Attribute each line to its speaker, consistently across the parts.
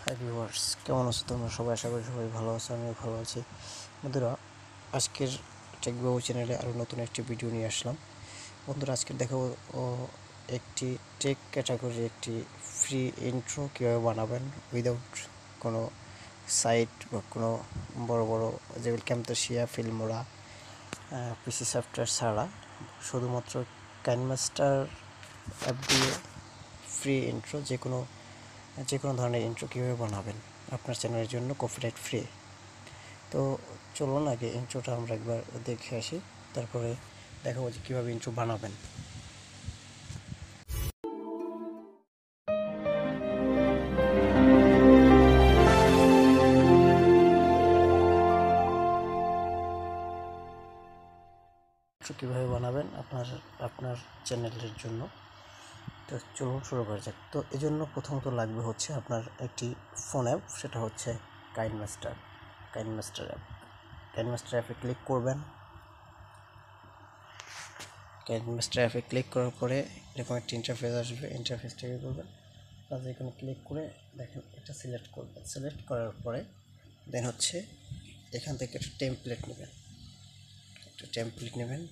Speaker 1: Hi viewers, কেমন আছো তোমরা সবাই? আশা করি সবাই ভালো আছো, আমিও ভালো আছি। বন্ধুরা, আজকের টেক বাবু চ্যানেলে আরও নতুন একটি ভিডিও নিয়ে আসলাম। বন্ধুরা, আজকে দেখাবো একটি টেক ক্যাটাগরি একটি ফ্রি ইন্ট্রো কীভাবে বানাবেন উইদাউট কোনো সাইট বা কোনো বড় বড় যেগুলো ক্যামতাসিয়া ফিল্মোরা পিসি সফটওয়্যার ছাড়া শুধুমাত্র কাইনমাস্টার অ্যাপ দিয়ে ফ্রি ইন্ট্রো যে কোনো ধরনের ইন্ট্রো কীভাবে বানাবেন আপনার চ্যানেলের জন্য কপিরাইট ফ্রি। তো চলুন আগে ইন্ট্রোটা আমরা একবার দেখে আসি, তারপরে দেখাবো যে কীভাবে ইন্ট্রো বানাবেন। ইন্ট্রো কীভাবে বানাবেন আপনার চ্যানেলের জন্য, তো চলুন শুরু করা যাক। তো এই জন্য প্রথমত লাগবে হচ্ছে আপনার একটি ফোন অ্যাপ, সেটা হচ্ছে কাইনমাস্টার অ্যাপ। কাইনমাস্টার অ্যাপে ক্লিক করবেন। কাইনমাস্টার অ্যাপে ক্লিক করার পরে এরকম একটা ইন্টারফেস আসবে, ইন্টারফেসটাকে করবেন প্লাস এখানে ক্লিক করে দেখেন এটা সিলেক্ট করবেন। সিলেক্ট করার পরে দেন হচ্ছে এখান থেকে একটা টেমপ্লেট নেবেন,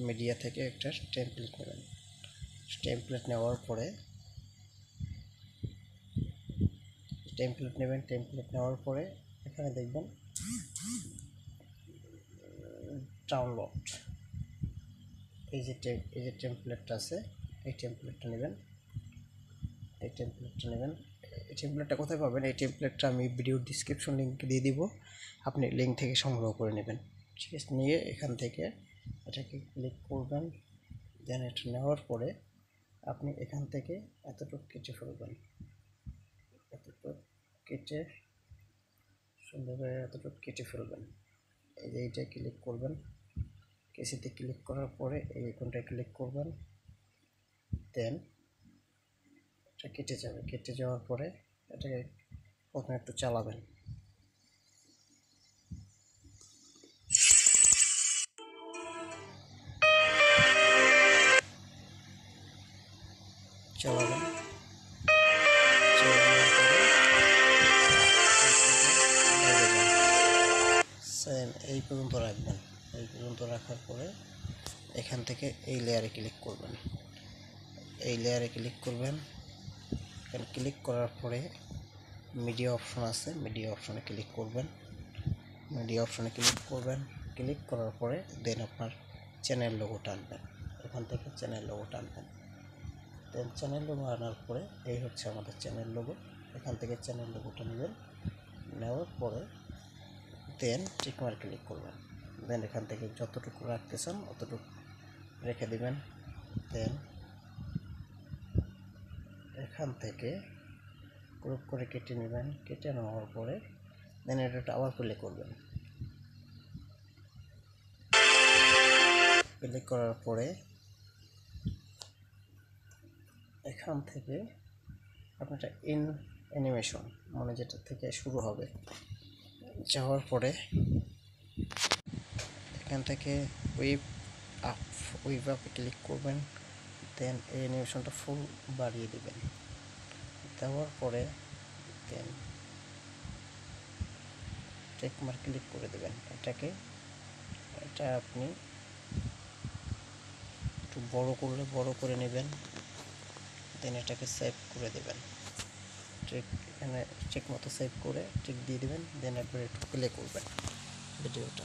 Speaker 1: মিডিয়া থেকে একটা টেমপ্লেট নেওয়ার পরে এখানে দেখবেন ডাউনলোড, এই যে টেমপ্লেটটা আছে, এই টেমপ্লেটটা নেবেন। এই টেমপ্লেটটা কোথায় পাবেন? এই টেমপ্লেটটা আমি ভিডিওর ডিসক্রিপশন লিঙ্ক দিয়ে দিব, আপনি লিঙ্ক থেকে সংগ্রহ করে নেবেন। ঠিক আছে, নিয়ে এখান থেকে এটাকে ক্লিক করবেন। দেন এটা নেওয়ার পরে আপনি এখান থেকে এতটুকু কেটে ফেলবেন, সুন্দরভাবে এতটুকু কেটে ফেলবেন। এই যে এইটা ক্লিক করবেন, কেসিতে ক্লিক করার পরে এই আইকনটায় ক্লিক করবেন। দেন এটা কেটে যাওয়ার পরে এটাকে প্রথমে একটু চালাবেন। সেম এই পর্যন্ত রাখবেন। এই পর্যন্ত রাখার পরে এখান থেকে এই লেয়ারে ক্লিক করবেন। এখানে ক্লিক করার পরে মিডিয়া অপশন আছে, মিডিয়া অপশনে ক্লিক করবেন। ক্লিক করার পরে দেন আপনার চ্যানেল লোগোটা আনবেন, এখান থেকে চ্যানেল লোগোটা আনবেন। দেন চ্যানেল লোগো আনার পরে এই হচ্ছে আমাদের চ্যানেল লোগো, এখান থেকে চ্যানেল লোগোটা নেবেন। নেওয়ার পরে দেন টিকমার্ক ক্লিক করবেন। দেন এখান থেকে যতটুকু রাখতে চান অতটুকু রেখে দিবেন। দেন এখান থেকে গ্রুপ করে কেটে নেবেন। কেটে নেওয়ার পরে দেন এটা আবার ক্লিক করবেন। ক্লিক করার পরে এখান থেকে আপনার অ্যানিমেশন মানে যেটা থেকে শুরু হবে, যাওয়ার পরে এখান থেকে ওয়েব আপে ক্লিক করবেন। দেন এই অ্যানিমেশনটা ফুল বাড়িয়ে দেবেন। দেওয়ার পরে দেন টেকমার্ক ক্লিক করে দেবেন। এটা আপনি একটু বড় করে নেবেন। দেন এটাকে সেভ করে দেবেন। এখানে ঠিক মতো সেভ করে টিক দিয়ে দেবেন। দেন একবার একটু প্লে করবেন ভিডিওটা।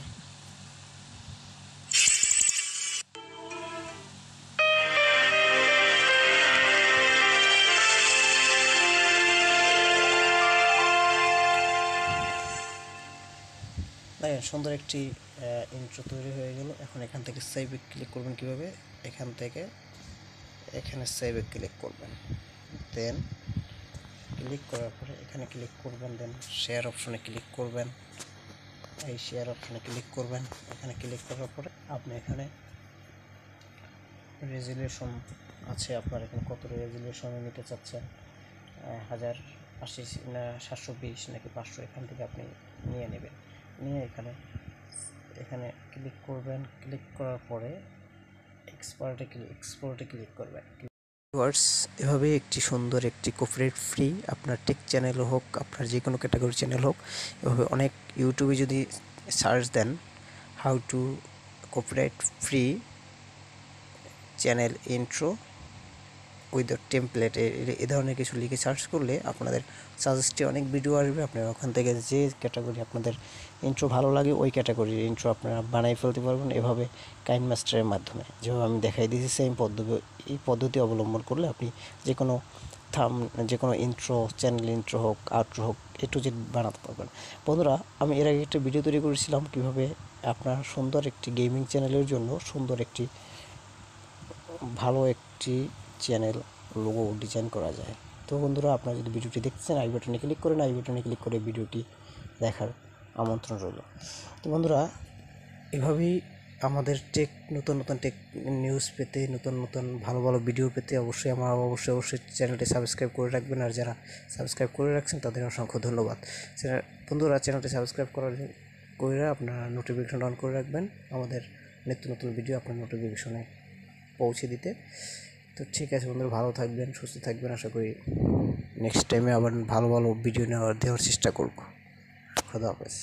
Speaker 1: দেখেন সুন্দর একটি ইন্ট্রো তৈরি হয়ে গেল। এখন এখান থেকে সেভে ক্লিক করবেন। কীভাবে? এখান থেকে এখানে সেভে ক্লিক করবেন। দেন ক্লিক করার পরে এখানে ক্লিক করবেন। দেন শেয়ার অপশনে ক্লিক করবেন। এই শেয়ার অপশনে ক্লিক করবেন। এখানে ক্লিক করার পরে আপনি এখানে রেজুলেশন আছে, আপনার এখানে কত রেজুলেশনে নিতে চাচ্ছেন, 1080 না 720 নাকি 500, এখান থেকে আপনি নিয়ে নেবেন। নিয়ে এখানে ক্লিক করবেন। ক্লিক করার পরে এক্সপোর্টে ক্লিক করবেন। ভিউয়ার্স, এভাবে একটি সুন্দর একটি কপিরাইট ফ্রি আপনার টেক চ্যানেল হোক, আপনার যে কোনো ক্যাটাগরি চ্যানেল হোক, এভাবে অনেক ইউটিউবে যদি সার্চ দেন how to copyright free channel intro with the template এই ধরনের কিছু লিখে সার্চ করলে আপনাদের সাজেস্টে অনেক ভিডিও আসবে। আপনারা ওখান থেকে যে ক্যাটাগরি আপনাদের ইন্ট্রো ভালো লাগে ওই ক্যাটাগরির ইন্ট্রো আপনারা বানাই ফেলতে পারবেন এভাবে কাইন মাস্টারের মাধ্যমে। যেভাবে আমি দেখাই দিয়েছি সেম পদ্ধতি অবলম্বন করলে আপনি যে কোনো যে কোনো ইন্ট্রো, চ্যানেল ইন্ট্রো হোক, আউট্রো হোক, এ টু জেড বানাতে পারবেন। বন্ধুরা, আমি এর আগে একটা ভিডিও তৈরি করেছিলাম কীভাবে আপনার সুন্দর একটি গেমিং চ্যানেলের জন্য সুন্দর একটি ভালো একটি চ্যানেল লোগো ডিজাইন করা যায়। তো বন্ধুরা, আপনারা যদি ভিডিওটি দেখতেছেন আই বাটনে ক্লিক করেন, আই বাটনে ক্লিক করে ভিডিওটি দেখার আমন্ত্রণ রইল। তো বন্ধুরা, এভাবেই আমাদের নতুন নতুন টেক নিউজ পেতে, নতুন নতুন ভালো ভালো ভিডিও পেতে অবশ্যই অবশ্যই চ্যানেলটি সাবস্ক্রাইব করে রাখবেন। আর যারা সাবস্ক্রাইব করে রাখছেন তাদের অসংখ্য ধন্যবাদ। বন্ধুরা, চ্যানেলটি সাবস্ক্রাইব করে আপনারা নোটিফিকেশন অন করে রাখবেন আমাদের নিত্য নতুন ভিডিও আপনার নোটিফিকেশনে পৌঁছে দিতে। তো ঠিক আছে বন্ধুরা, ভালো থাকবেন, সুস্থ থাকবেন। আশা করি নেক্সট টাইমে আবার ভালো ভালো ভিডিও দেওয়ার চেষ্টা করব। খোদা হাফেজ।